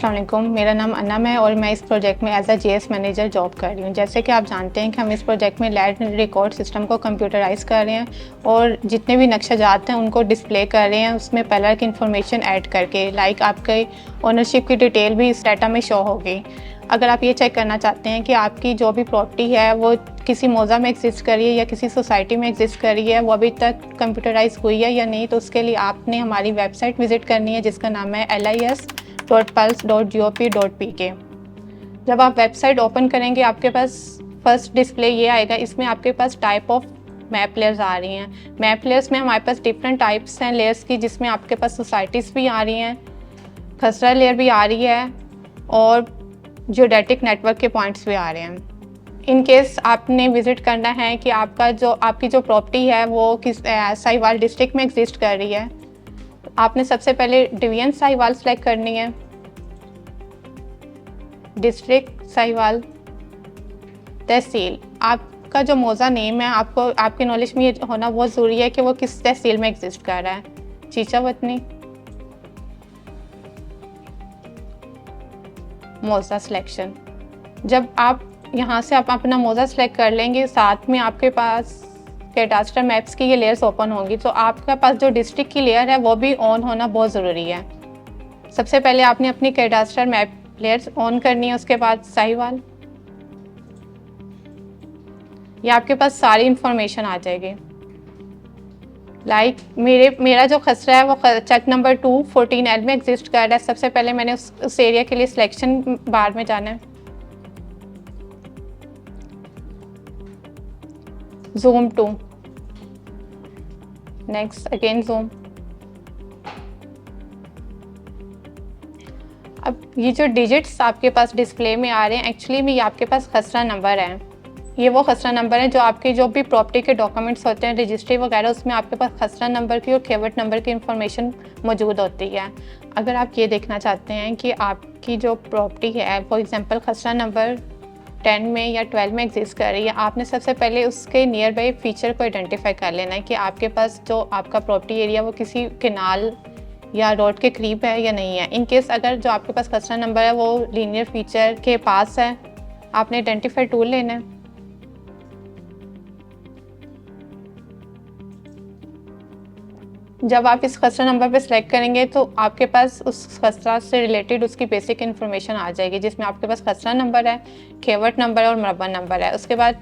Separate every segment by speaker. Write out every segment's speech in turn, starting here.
Speaker 1: अस्सलाम वालेकुम, मेरा नाम अनम है और मैं इस प्रोजेक्ट में as a GS manager job कर रही हूँ। जैसे कि आप जानते हैं कि हम इस प्रोजेक्ट में लैंड रिकॉर्ड सिस्टम को कंप्यूटराइज़ कर रहे हैं और जितने भी नक्शाजात हैं उनको डिस्प्ले कर रहे हैं, उसमें पहले की इन्फॉर्मेशन ऐड करके, लाइक आपके ओनरशिप की डिटेल भी इस डाटा में शो होगी। अगर आप ये चेक करना चाहते हैं कि आपकी जो भी प्रॉपर्टी है वो किसी मौज़ा में एग्जिस्ट कर रही है या किसी सोसाइटी में एग्जिस्ट कर रही है, वो अभी तक कंप्यूटराइज हुई है या नहीं, तो उसके लिए आपने हमारी वेबसाइट विज़िट करनी है जिसका नाम है lis.pulse.gop.pk। जब आप वेबसाइट ओपन करेंगे आपके पास फर्स्ट डिस्प्ले ये आएगा। इसमें आपके पास टाइप ऑफ मैप लेयर्स आ रही हैं। मैप लेयर्स में हमारे पास डिफरेंट टाइप्स हैं लेयर्स की, जिसमें आपके पास सोसाइटीज़ भी आ रही हैं, खसरा लेयर भी आ रही है और जियोडेटिक नेटवर्क के पॉइंट्स भी आ रहे हैं। इन केस आपने विज़िट करना है कि आपकी जो प्रॉपर्टी है वो किस साहिवाल डिस्ट्रिक्ट में एग्जिस्ट कर रही है, आपने सबसे पहले डिवीजन साहिवाल सेलेक्ट करनी है, डिस्ट्रिक्ट साहिवाल, तहसील। आपका जो मौज़ा नेम है आपको आपके नॉलेज में ये होना बहुत ज़रूरी है कि वो किस तहसील में एग्जिस्ट कर रहा है। चीचावतनी, मौज़ा सिलेक्शन। जब आप यहाँ से आप अपना मौज़ा सेलेक्ट कर लेंगे, साथ में आपके पास कैडास्टर मैप्स की ये लेयर्स ओपन होंगी, तो आपके पास जो डिस्ट्रिक्ट की लेयर है वो भी ऑन होना बहुत ज़रूरी है। सबसे पहले आपने अपनी कैडास्टर मैप लेयर्स ऑन करनी है, उसके बाद साहिवाल, ये आपके पास सारी इंफॉर्मेशन आ जाएगी। लाइक मेरा जो खसरा है वो चक नंबर 214L में एग्जिस्ट कर रहा है। सबसे पहले मैंने उस एरिया के लिए सिलेक्शन बार में जाना है, zoom to, next again zoom. अब ये जो डिजिट्स आपके पास डिस्प्ले में आ रहे हैं, एक्चुअली में ये आपके पास खसरा नंबर है। ये वो खसरा नंबर है जो आपके जो भी प्रॉपर्टी के डॉक्यूमेंट्स होते हैं, रजिस्ट्री वगैरह, उसमें आपके पास खसरा नंबर की और खेवट नंबर की इंफॉर्मेशन मौजूद होती है। अगर आप ये देखना चाहते हैं कि आपकी जो प्रॉपर्टी है फॉर एग्जांपल खसरा नंबर 10 में या 12 में एग्जिस्ट कर रही है, आपने सबसे पहले उसके नियर बाई फीचर को आइडेंटिफाई कर लेना है कि आपके पास जो आपका प्रॉपर्टी एरिया वो किसी केनाल या रोड के करीब है या नहीं है। इन केस अगर जो आपके पास खसरा नंबर है वो लीनियर फीचर के पास है, आपने आइडेंटिफाई टूल लेना है। जब आप इस खसरा नंबर पे सिलेक्ट करेंगे तो आपके पास उस खसरा से रिलेटेड उसकी बेसिक इन्फॉर्मेशन आ जाएगी, जिसमें आपके पास खसरा नंबर है, खेवट नंबर है और मरबा नंबर है। उसके बाद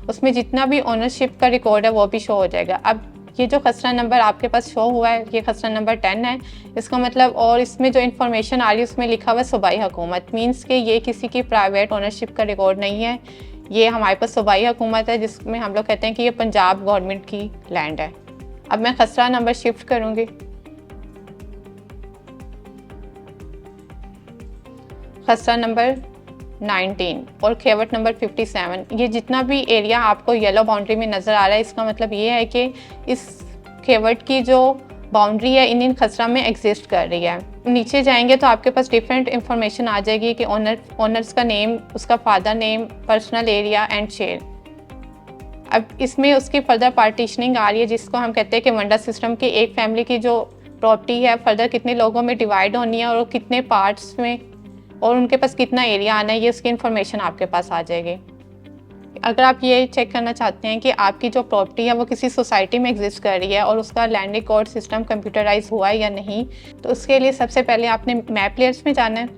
Speaker 1: उसमें जितना भी ओनरशिप का रिकॉर्ड है वो भी शो हो जाएगा। अब ये जो खसरा नंबर आपके पास शो हुआ है, ये खसरा नंबर 10 है, इसका मतलब, और इसमें जो इन्फॉर्मेशन आ रही है उसमें लिखा हुआ है सूबाई हुकूमत, मीन्स कि ये किसी की प्राइवेट ओनरशिप का रिकॉर्ड नहीं है, ये हमारे पास सूबाई हुकूमत है, जिसमें हम लोग कहते हैं कि ये पंजाब गवर्नमेंट की लैंड है। अब मैं खसरा नंबर शिफ्ट करूंगी, खसरा नंबर 19 और खेवट नंबर 57। ये जितना भी एरिया आपको येलो बाउंड्री में नज़र आ रहा है, इसका मतलब ये है कि इस खेवट की जो बाउंड्री है इन खसरा में एग्जिस्ट कर रही है। नीचे जाएंगे तो आपके पास डिफरेंट इंफॉर्मेशन आ जाएगी कि ओनर्स का नेम, उसका father name, personal area and share. अब इसमें उसकी फर्दर पार्टीशनिंग आ रही है, जिसको हम कहते हैं कि वंडा सिस्टम की एक फैमिली की जो प्रॉपर्टी है फर्दर कितने लोगों में डिवाइड होनी है और कितने पार्ट्स में और उनके पास कितना एरिया आना है, ये उसकी इन्फॉर्मेशन आपके पास आ जाएगी। अगर आप ये चेक करना चाहते हैं कि आपकी जो प्रॉपर्टी है वो किसी सोसाइटी में एग्जिस्ट कर रही है और उसका लैंड रिकॉर्ड सिस्टम कंप्यूटराइज हुआ है या नहीं, तो उसके लिए सबसे पहले आपने मैप लेयर्स में जाना है।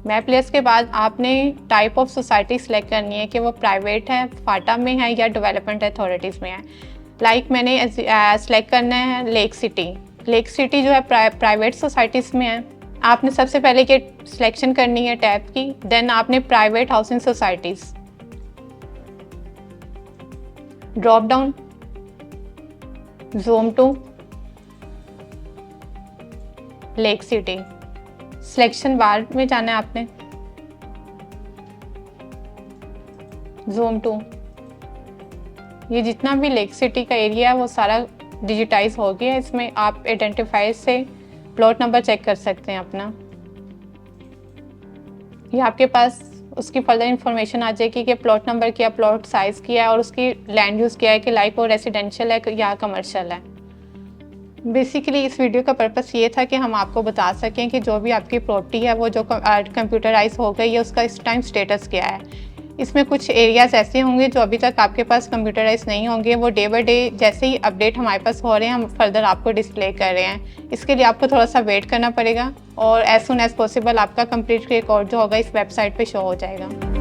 Speaker 1: मैप लेयर्स के बाद आपने टाइप ऑफ सोसाइटी सेलेक्ट करनी है कि वो प्राइवेट है, फाटा में है या डेवलपमेंट अथॉरिटीज़ में है। लाइक मैंने सेलेक्ट करना है लेक सिटी। लेक सिटी जो है प्राइवेट सोसाइटीज़ में है। आपने सबसे पहले ये सिलेक्शन करनी है टैब की, देन आपने private housing societies, drop down, zoom to, lake city, selection bar में जाना है आपने, ज़ूम टू। ये जितना भी लेक सिटी का एरिया है वो सारा डिजिटाइज हो गया है। इसमें आप आइडेंटिफाई से प्लॉट नंबर चेक कर सकते हैं अपना। ये आपके पास उसकी फर्दर इंफॉर्मेशन आ जाएगी कि प्लॉट नंबर क्या, प्लॉट साइज़ क्या है और उसकी लैंड यूज़ क्या है, कि लाइक वो रेसिडेंशियल है या कमर्शियल है। बेसिकली इस वीडियो का पर्पस ये था कि हम आपको बता सकें कि जो भी आपकी प्रॉपर्टी है वो जो कंप्यूटराइज हो गई है उसका इस टाइम स्टेटस क्या है। इसमें कुछ एरियाज़ ऐसे होंगे जो अभी तक आपके पास कंप्यूटराइज नहीं होंगे, वो डे बाय डे जैसे ही अपडेट हमारे पास हो रहे हैं हम फर्दर आपको डिस्प्ले कर रहे हैं। इसके लिए आपको थोड़ा सा वेट करना पड़ेगा और एज सुन एज पॉसिबल आपका कंप्लीट रिकॉर्ड जो होगा इस वेबसाइट पे शो हो जाएगा।